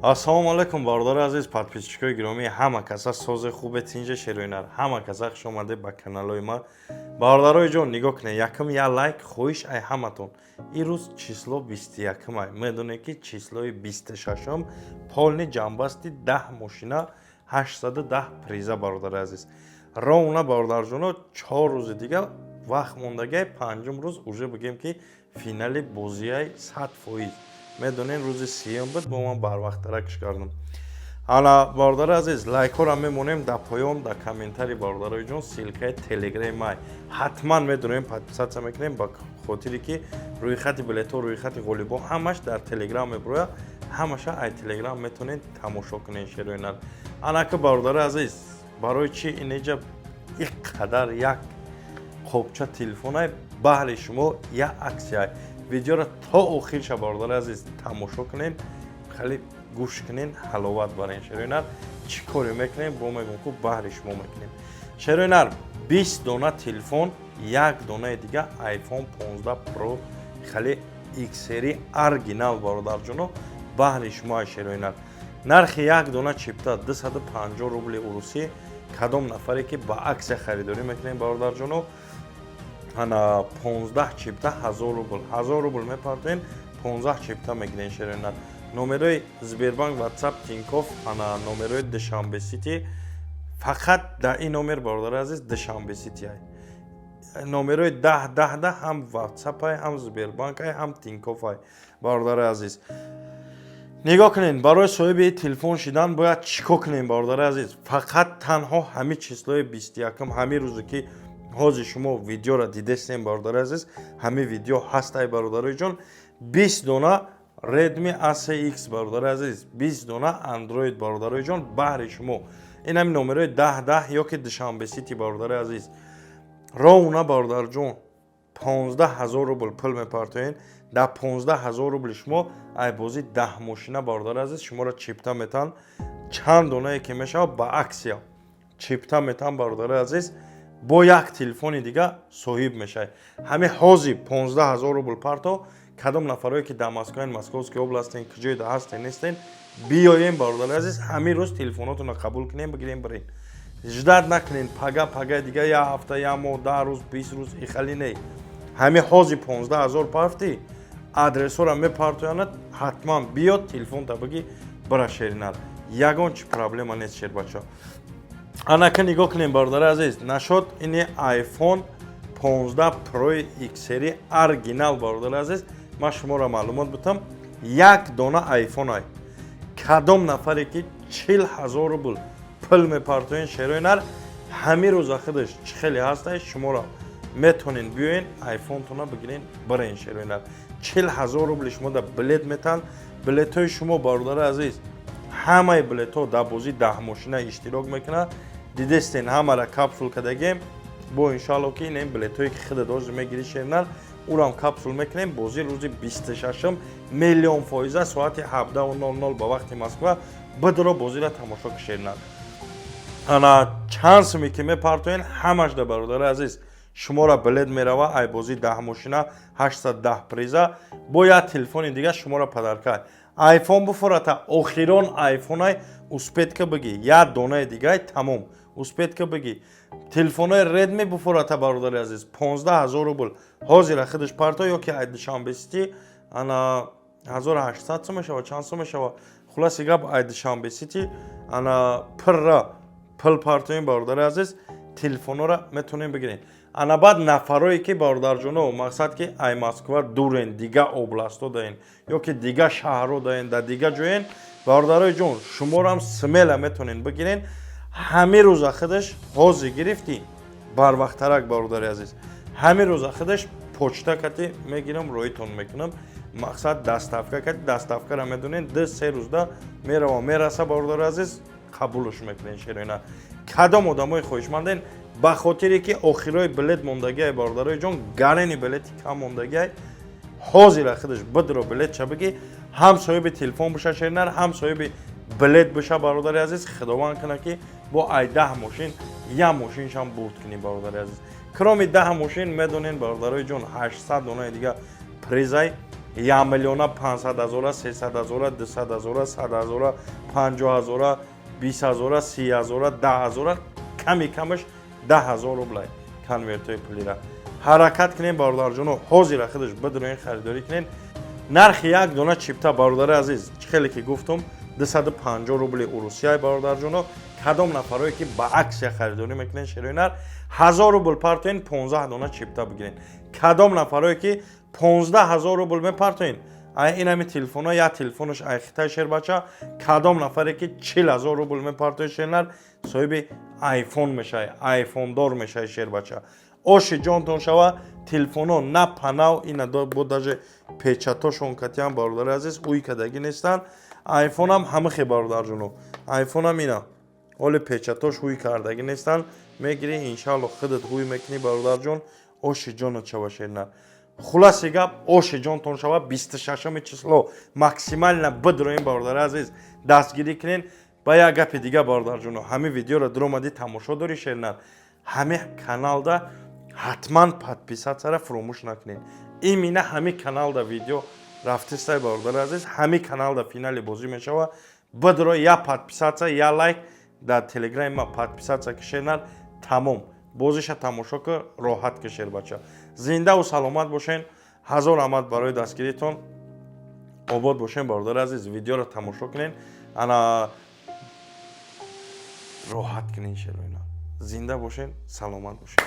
Ассалому алайкум, бардори азиз, подписчикои гиромӣ, ҳама каса сози хубе тинҷа шерӯинар, ҳама каса хуш омадед ба каналои ма. Бародарои ҷон, нигоҳ кунед, якум я лайк хоҳиш ай ҳаматон. Ирӯз число 21 ай. Медонед ки числои 26 полни ҷамъбасти 10 мошина 810 приза, бародари азиз. Ровна бародарҷоно 4 рӯзи дига вақт мондагиай, панҷум рӯз уже бигем ки финали бозиай 100%. Медонен рӯзи сеюм буд, бо ман барвақтаракш кардам. Ана бародари азиз, лайкҳоро мемонем дар поён, дар комментари бародарои ҷон силкаи телеграм май. Ҳатман медонем подписатсия мекунем ба хотире ки рӯйхати билетҳо, рӯйхати ғолибон ҳамаш дар телеграм меброяд. Ҳамаша ай телеграм метавонед тамошо кунед шерӯинар. Анака бародари азиз, барои чи инеҷа ин қадар як қобча телефонай баҳри шумо як аксияй. Видеоро то охирша бародари азиз тамошо кунен, хеле гӯш кунен, ҳаловат барен шерӯинар. Чӣ коре мекунем, бо мегӯм ку баҳри шумо мекунем. Шерӯинар 20 дона телефон, як донаи дига iPhone 15 Pro хеле X-сери оригинал бародарҷоно баҳри шумо шерӯинар. Нархи як дона чипта 250 рубли урусӣ. Кадом нафаре ки ба аксия харидорӣ мекунем бародарҷоно, ана 15 чипта 1000 рубл. 1000 рубл мепартоен, 15 чипта мегирен шерӯинар. Номерои Сбербанк, WhatsApp, Тинькофф, ана номерои Душанбе Сити. Фақат дар ин номер бародари азиз Душанбе Сити ай. Номерои 10 ҳам WhatsApp ай, ҳам Сбербанк ай, ҳам Тинькофф ай. Бародари азиз, нигоҳ кунед, барои соҳиби телефон шидан бояд чӣ кор кунем бародари азиз? Фақат танҳо ҳамин числои 21 ҳамин рӯзе ки ҳозир шумо видеоро дидестем бародари азиз, ҳамин видео ҳаст ай бародарои ҷон. 20 дона Redmi A3X бародари азиз, 20 дона Android бародарои ҷон баҳри шумо. Ин ҳамин номерои 10 ёки Душанбе Сити бародари азиз. Ровна бародари ҷон 15000 рубл пул мепартоен. Дар 15000 рубли шумо айбози 10 мошина бародари азиз шуморо чипта метан. Чанд донае ки мешавад ба аксия чипта метан бародари азиз. Бо як телефони дига соҳиб мешавед. Ҳамин ҳозир 15000 рубл парто. Кадом нафарое ки дар Москва, Московская областен, куҷоида ҳастен нестен, биёем бародари азиз, ҳамин рӯз телефонотонро қабул кунем, бигирем бирем. Ждат накунен пага дига як ҳафта, як моҳ, 10 рӯз, 20 рӯз ихали не. Ҳамин ҳозир 15000 парфти адресҳоро мепартоянад, ҳатман биёд телефонта биги бира шеринар. Ягон чи проблема нест шербачо. Анака нигоҳ кунем бародари азиз, нашод ини iPhone 15 Pro X-сери оригинал бародари азиз. Ман шуморо маълумот бутам, як дона iPhone ай. Кадом нафаре ки 40000 рубл пул мепартоен шерӯинар, ҳамин рӯза худаш чӣ хеле ҳастай, шуморо метонен биёен iPhone-тона бигирен бирен шерӯинар. 40000 рубли шумо да билет метан. Билетҳои шумо бародари азиз, ҳамаи билетҳо дар бозии 10 мошина иштирок мекунад. Дидестен ҳамара капсул кардагем. Бо иншоалло ки ин билетҳое ки худат ҳозир мегирӣ шерӯинар, урам капсул мекунем. Бози рӯзи 26 миллион фоиза соати 17:00 ба вақти Москва бидро бозиро тамошо ки шерӯинар. Ана чанд суме ки мепартоен ҳамаш да бародари азиз шуморо билет мерава айбози 10 мошина 810 приза. Бо як телефони дига шуморо падарка iPhone буфурата, охирон iPhone ай успетка биги, як донаи дигаи тамом успетка биги. Телефонои Redmi буфурата бародари азиз 15000 рубл ҳозира худаш парто ёки ай Душанбе Сити ана 1800 сум мешава, чанд сум мешава. Хулоси гап ай Душанбе Сити ана пирра пул партоин бародари азиз телефонора метонем бигирен. Ана баъд нафарое ки бародарҷоно мақсад ки ай Москва дурен, дига областҳо даен ёки дига шаҳрҳо даен, дар дига ҷоен бародарои ҷон шуморо ҳам смела метонен бигирен. ҳамин рӯза худаш ҳозир гирифтӣ барвақтарак бародари азиз. ҳамин рӯза худаш почта кати мегирам, роҳитон мекунам. Мақсад даставка кати, даставкаро медонен 2-3 рӯзда мерава мераса бародари азиз қабулш мекунен шерӯинар. Кадом одамои хоҳишманден ба хотире ки охирои билет мондагиай бародарои ҷон, гарени билети кам мондагиай, ҳозира худаш бидро билетша биги, ҳам соҳиби телефон биша шерӯинар, ҳам соҳиби билет биша бародари азиз. Худованд куна ки бо ай 10 мошин як мошиншам бурд кунӣ бародари азиз. Кроми 10 мошин медонен бародарои ҷон 800 донаи дига призай 1 миллиона 500 000, 300 000, 200 000, 100 000, 50 000, 20 000, 30 000, 10 000, ками камаш 10 000 рублай конвертои пулира. ҳаракат кунед бародарҷоно, ҳозира худаш бидроин харидорӣ кунед. нархи як дона чипта бародари азиз хеле ки гуфтум 250 рубли урусияй бародарҷоно. кадом нафарое ки ба аксия харидорӣ мекунед широинар 1000 рубл партоин 15 дона чипта бигирен. кадом нафарое ки 15 000 рубл мепартоин ай инами телефоно я телефонош ай хитай шербача. кадом нафаре ки 40 000 рубл мепартоин широинар соҳиби айфон мешай, айфондор мешай шербача. оши ҷонтон шава телефоно на панав ина бо даже печатошон катиам бародари азиз уи кадаги нестан. айфонам ҳамихе бародарҷоно, айфонам ина оли печатош ҳуй кардаги нестан. мегирӣ иншалло худат ҳуй мекунӣ бародарҷон. оши ҷонат шава шернар. хулоси гап оши ҷонтон шава 26 число максимална бидроин бародари азиз дастгирӣ кунен. ба як гапи дига бародарҷоно, ҳами видеоро дуромадӣ тамошо дорӣ шернар. ҳами каналда ҳатман подписатсияро фуромӯш накунед. имина ҳами каналда видео рафтистай бародари азиз, ҳами каналда финали бозӣ мешава. бидро я подписатсия я лайк дар телеграми ма подписатсия кишернар тамом. бозиша тамошо ки роҳат кишер бача. зиндаву саломат бошен. ҳазор раҳмат барои дастгиритон. обод бошен бародари азиз. видеоро тамошо кунен. ана роҳат кунен шероина. зинда бошен, саломат бошен.